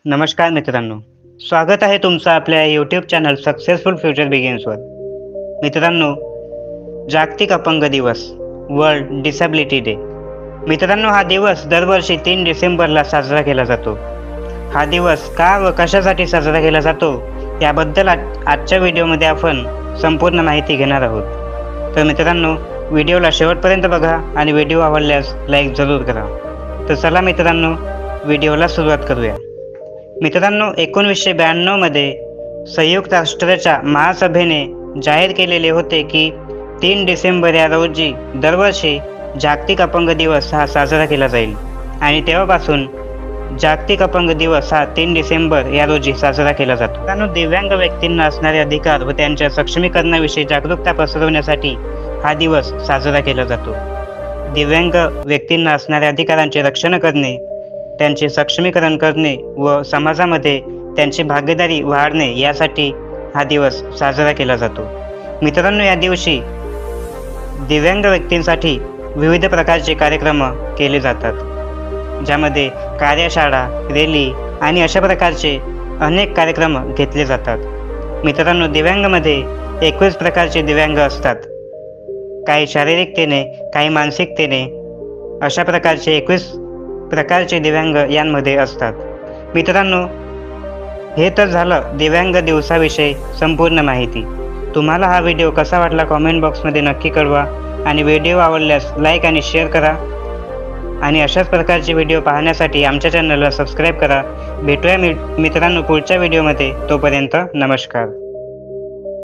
नमस्कार मित्रांनो, स्वागत आहे तुमचं आपल्या यूट्यूब चॅनल सक्सेसफुल फ्युचर बिगिन्सवर. मित्रांनो, जागतिक अपंग दिवस, वर्ल्ड डिसेबिलिटी डे. मित्रांनो, हा दिवस दरवर्षी 3 डिसेंबरला साजरा केला जातो. हा दिवस का व कशासाठी साजरा केला जातो याबद्दल आजच्या व्हिडिओमध्ये आपण संपूर्ण माहिती घेणार आहोत. तर मित्रांनो, व्हिडिओला शेवटपर्यंत बघा आणि व्हिडिओ आवडल्यास लाईक जरूर करा. तर चला मित्रांनो, व्हिडिओला सुरुवात करूया. मित्रांनो, 1992 मध्ये संयुक्त राष्ट्राच्या महासभेने जाहीर केलेले होते की 3 डिसेंबर या रोजी दरवर्षी जागतिक अपंग दिवस हा साजरा केला जाईल आणि तेव्हापासून जागतिक अपंग दिवस हा 3 डिसेंबर या रोजी साजरा केला जातो. मित्रांनो, दिव्यांग व्यक्तींना असणारे अधिकार व त्यांच्या सक्षमीकरणाविषयी जागरूकता पसरवण्यासाठी हा दिवस साजरा केला जातो. दिव्यांग व्यक्तींना असणाऱ्या अधिकारांचे रक्षण करणे, त्यांचे सक्षमीकरण करणे व समाजामध्ये त्यांची भागीदारी वाढणे यासाठी हा दिवस साजरा केला जातो. मित्रांनो, या दिवशी दिव्यांग व्यक्तींसाठी विविध प्रकारचे कार्यक्रम केले जातात, ज्यामध्ये कार्यशाळा, रॅली आणि अशा प्रकारचे अनेक कार्यक्रम घेतले जातात. मित्रांनो, दिव्यांगमध्ये 21 प्रकारचे दिव्यांग असतात. काही शारीरिकतेने, काही मानसिकतेने अशा प्रकारचे 21 प्रकारचे दिव्यांग यांमध्ये असतात. मित्रांनो, हे तर झालं दिव्यांग दिवसाविषयी संपूर्ण माहिती. तुम्हाला हा व्हिडिओ कसा वाटला कॉमेंट बॉक्समध्ये नक्की कळवा आणि व्हिडिओ आवडल्यास लाईक आणि शेअर करा आणि अशाच प्रकारचे व्हिडिओ पाहण्यासाठी आमच्या चॅनलला सबस्क्राईब करा. भेटूया मित्रांनो पुढच्या व्हिडिओमध्ये. तोपर्यंत नमस्कार.